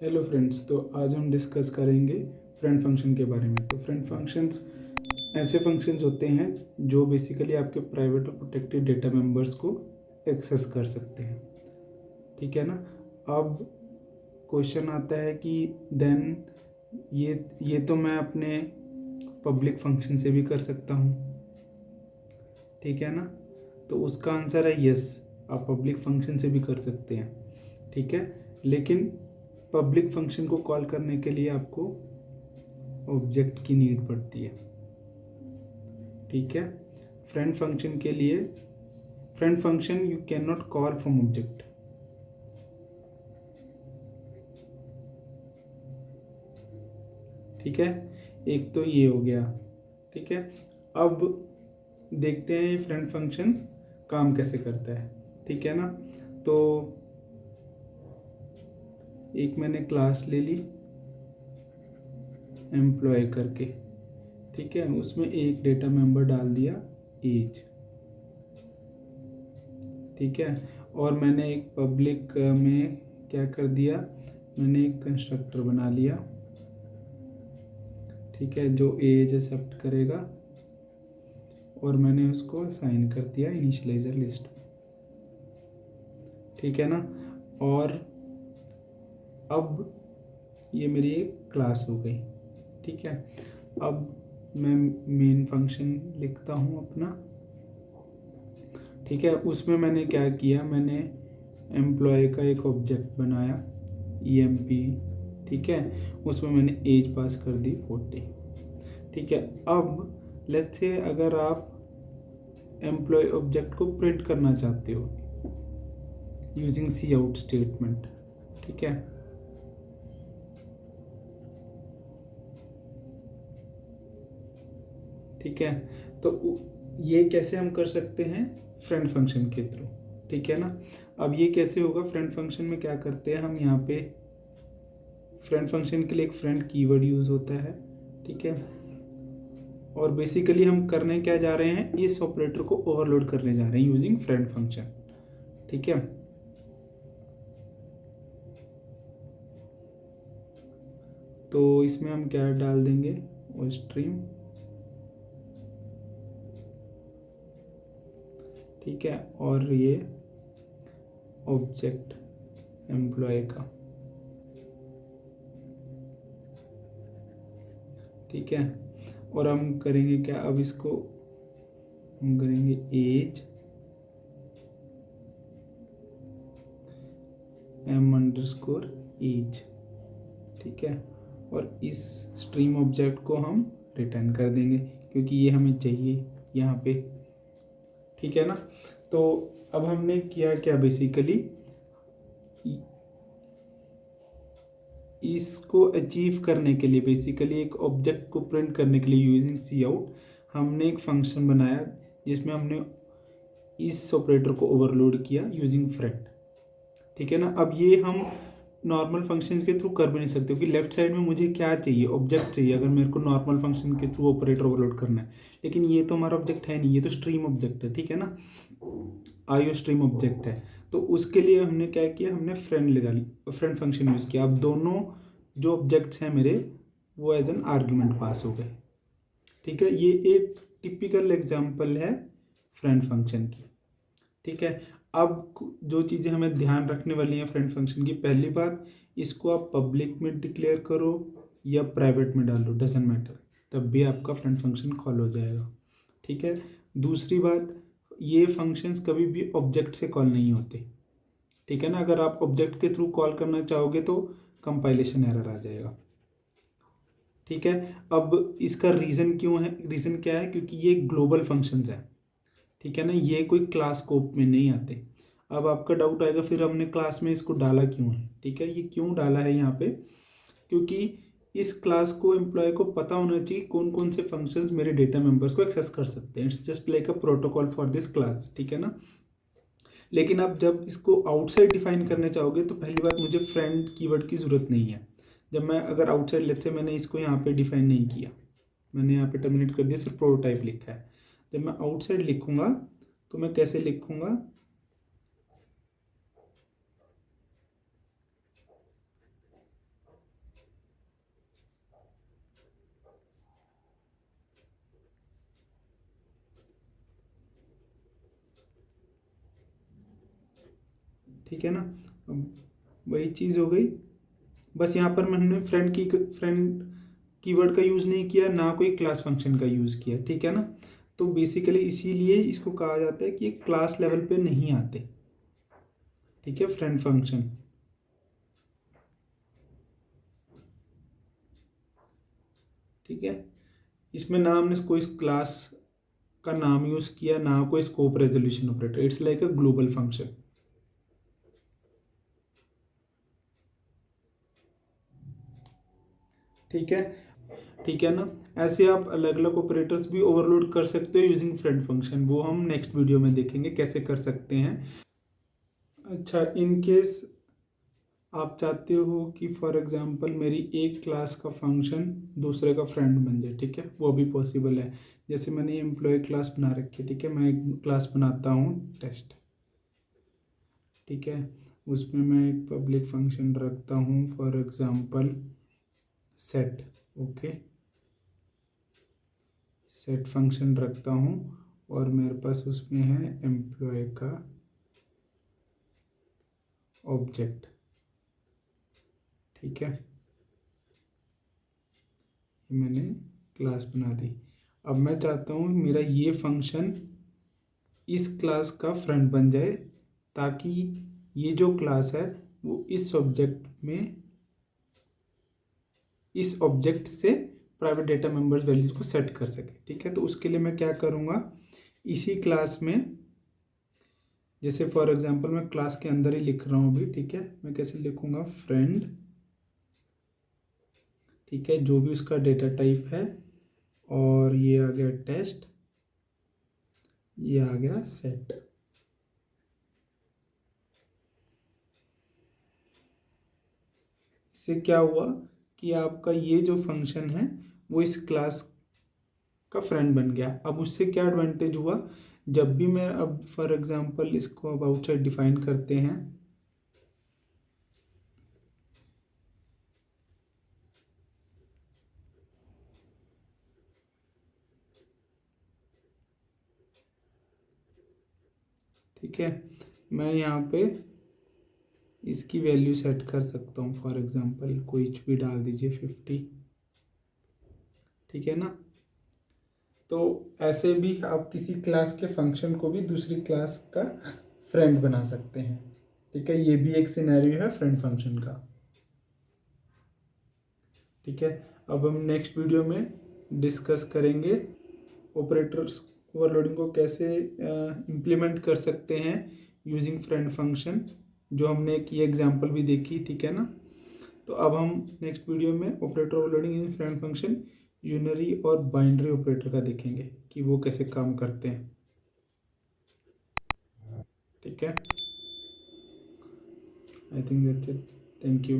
Hello friends, तो आज हम डिस्कस करेंगे फ्रेंड फंक्शन के बारे में। तो फ्रेंड फंक्शंस ऐसे फंक्शंस होते हैं जो बेसिकली आपके प्राइवेट और प्रोटेक्टेड डेटा मेंबर्स को एक्सेस कर सकते हैं। ठीक है ना। अब क्वेश्चन आता है कि देन ये तो मैं अपने पब्लिक फंक्शन से भी कर सकता हूँ, ठीक है ना। तो उसका आंसर है यस, आप पब्लिक फंक्शन से भी कर सकते हैं, ठीक है। लेकिन पब्लिक फंक्शन को कॉल करने के लिए आपको ऑब्जेक्ट की नीड पड़ती है, ठीक है। फ्रेंड फंक्शन के लिए friend function you can not call from object, ठीक है। एक तो ये हो गया, ठीक है। अब देखते हैं ये फ्रेंड फंक्शन काम कैसे करता है, ठीक है ना। तो एक मैंने क्लास ले ली एम्प्लॉय करके, ठीक है। उसमें एक डेटा मेंबर डाल दिया एज, ठीक है। और मैंने एक पब्लिक में क्या कर दिया, मैंने एक कंस्ट्रक्टर बना लिया, ठीक है, जो एज एक्सेप्ट करेगा। और मैंने उसको असाइन कर दिया इनिशियलाइजर लिस्ट में, ठीक है ना। और अब ये मेरी एक क्लास हो गई, ठीक है। अब मैं मेन फंक्शन लिखता हूँ अपना, ठीक है। उसमें मैंने क्या किया, मैंने एम्प्लॉय का एक ऑब्जेक्ट बनाया EMP, ठीक है। उसमें मैंने एज पास कर दी 40, ठीक है। अब लेट्स से अगर आप एम्प्लॉय ऑब्जेक्ट को प्रिंट करना चाहते हो यूजिंग सी आउट स्टेटमेंट, ठीक है। ठीक है, तो ये कैसे हम कर सकते हैं, फ्रेंड फंक्शन के थ्रू, ठीक है ना। अब ये कैसे होगा, फ्रेंड फंक्शन में क्या करते हैं हम यहाँ पे, फ्रेंड फंक्शन के लिए एक फ्रेंड कीवर्ड यूज होता है, ठीक है। और बेसिकली हम करने क्या जा रहे हैं, इस ऑपरेटर को ओवरलोड करने जा रहे हैं यूजिंग फ्रेंड फंक्शन, ठीक है। तो इसमें हम क्या डाल देंगे, वो स्ट्रीम, ठीक है। और ये ऑब्जेक्ट एम्प्लॉय का, ठीक है। और हम करेंगे क्या, अब इसको हम करेंगे एज m_age, ठीक है। और इस स्ट्रीम ऑब्जेक्ट को हम रिटर्न कर देंगे क्योंकि ये हमें चाहिए यहाँ पे, ठीक है ना। तो अब हमने किया क्या, बेसिकली इसको अचीव करने के लिए, बेसिकली एक ऑब्जेक्ट को प्रिंट करने के लिए यूजिंग सी आउट हमने एक फंक्शन बनाया जिसमें हमने इस ऑपरेटर को ओवरलोड किया यूजिंग फ्रेंड, ठीक है ना। अब ये हम नॉर्मल फंक्शंस के थ्रू कर भी नहीं सकते क्योंकि लेफ्ट साइड में मुझे क्या चाहिए, ऑब्जेक्ट चाहिए अगर मेरे को नॉर्मल फंक्शन के थ्रू ऑपरेटर ओवरलोड करना है। लेकिन ये तो हमारा ऑब्जेक्ट है नहीं, ये तो स्ट्रीम ऑब्जेक्ट है, ठीक है ना, आईओ स्ट्रीम ऑब्जेक्ट है। तो उसके लिए हमने क्या किया, हमने फ्रेंड लगा ली, फ्रेंड फंक्शन यूज़ किया। अब दोनों जो ऑब्जेक्ट्स हैं मेरे वो एज एन आर्ग्यूमेंट पास हो गए, ठीक है। ये एक टिपिकल एग्जाम्पल है फ्रेंड फंक्शन की, ठीक है। अब जो चीज़ें हमें ध्यान रखने वाली हैं फ्रेंड फंक्शन की, पहली बात, इसको आप पब्लिक में डिक्लेयर करो या प्राइवेट में डालो, डजेंट मैटर, तब भी आपका फ्रेंड फंक्शन कॉल हो जाएगा, ठीक है। दूसरी बात, ये फंक्शंस कभी भी ऑब्जेक्ट से कॉल नहीं होते, ठीक है ना। अगर आप ऑब्जेक्ट के थ्रू कॉल करना चाहोगे तो कंपाइलेशन एरर आ जाएगा, ठीक है। अब इसका रीज़न क्यों है, रीज़न क्या है, क्योंकि ये ग्लोबल फंक्शंस है, ठीक है ना, ये कोई क्लास स्कोप में नहीं आते। अब आपका डाउट आएगा फिर हमने क्लास में इसको डाला क्यों है, ठीक है। ये क्यों डाला है यहाँ पे, क्योंकि इस क्लास को एम्प्लॉय को पता होना चाहिए कौन कौन से फंक्शंस मेरे डेटा मेंबर्स को एक्सेस कर सकते हैं। It's just like a protocol for this class, ठीक है ना। लेकिन आप जब इसको आउटसाइड डिफाइन करने चाहोगे तो पहली बात, मुझे फ्रेंड कीवर्ड की ज़रूरत नहीं है। जब मैं अगर आउटसाइड, लेट्स से मैंने इसको यहाँ पे डिफाइन नहीं किया, मैंने यहाँ पे टर्मिनेट कर दिया, सिर्फ प्रोटोटाइप लिखा है। जब मैं आउटसाइड लिखूंगा तो मैं कैसे लिखूंगा, ठीक है ना। अब वही चीज़ हो गई, बस यहाँ पर मैंने फ्रेंड कीवर्ड का यूज़ नहीं किया, ना कोई क्लास फंक्शन का यूज़ किया, ठीक है ना। तो बेसिकली इसीलिए इसको कहा जाता है कि ये क्लास लेवल पे नहीं आते, ठीक है, फ्रेंड फंक्शन। ठीक है, इसमें ना हमने कोई क्लास का नाम यूज़ किया, ना कोई scope resolution operator, it's like a global function. ठीक है, ठीक है ना। ऐसे आप अलग अलग ऑपरेटर्स भी ओवरलोड कर सकते हो यूजिंग फ्रेंड फंक्शन, वो हम नेक्स्ट वीडियो में देखेंगे कैसे कर सकते हैं। अच्छा, इन केस आप चाहते हो कि फॉर एग्जांपल मेरी एक क्लास का फंक्शन दूसरे का फ्रेंड बन जाए, ठीक है, वो भी पॉसिबल है। जैसे मैंने एम्प्लॉय क्लास बना रखी है, ठीक है, मैं एक क्लास बनाता हूँ टेस्ट, ठीक है, उसमें मैं एक पब्लिक फंक्शन रखता हूँ for example set, okay, set function रखता हूँ और मेरे पास उसमें है एम्प्लॉय का ऑब्जेक्ट, ठीक है, ये मैंने क्लास बना दी। अब मैं चाहता हूँ मेरा ये फंक्शन इस क्लास का फ्रेंड बन जाए, ताकि ये जो क्लास है वो इस ऑब्जेक्ट से प्राइवेट डेटा मेंबर्स वैल्यूज को सेट कर सके, ठीक है। तो उसके लिए मैं क्या करूँगा, इसी क्लास में, जैसे फॉर एग्जांपल मैं क्लास के अंदर ही लिख रहा हूँ अभी, ठीक है, मैं कैसे लिखूँगा, फ्रेंड, ठीक है, जो भी उसका डेटा टाइप है, और ये आ गया टेस्ट, ये आ गया सेट। इससे क्या हुआ कि आपका ये जो फंक्शन है वो इस क्लास का फ्रेंड बन गया। अब उससे क्या एडवांटेज हुआ, जब भी मैं अब फॉर एग्जांपल इसको अब आउटसाइड डिफाइन करते हैं, ठीक है, मैं यहाँ पे इसकी वैल्यू सेट कर सकता हूँ, फॉर एग्जांपल कोई भी डाल दीजिए 50, ठीक है ना। तो ऐसे भी आप किसी क्लास के फंक्शन को भी दूसरी क्लास का फ्रेंड बना सकते हैं, ठीक है, ये भी एक सिनेरियो है फ्रेंड फंक्शन का, ठीक है। अब हम नेक्स्ट वीडियो में डिस्कस करेंगे ऑपरेटर्स ओवरलोडिंग को कैसे इम्प्लीमेंट कर सकते हैं यूजिंग फ्रेंड फंक्शन, जो हमने एक ये एग्जांपल भी देखी, ठीक है ना। तो अब हम नेक्स्ट वीडियो में operator overloading using friend function unary और बाइनरी ऑपरेटर का देखेंगे कि वो कैसे काम करते हैं, ठीक है। I think that's it, thank you.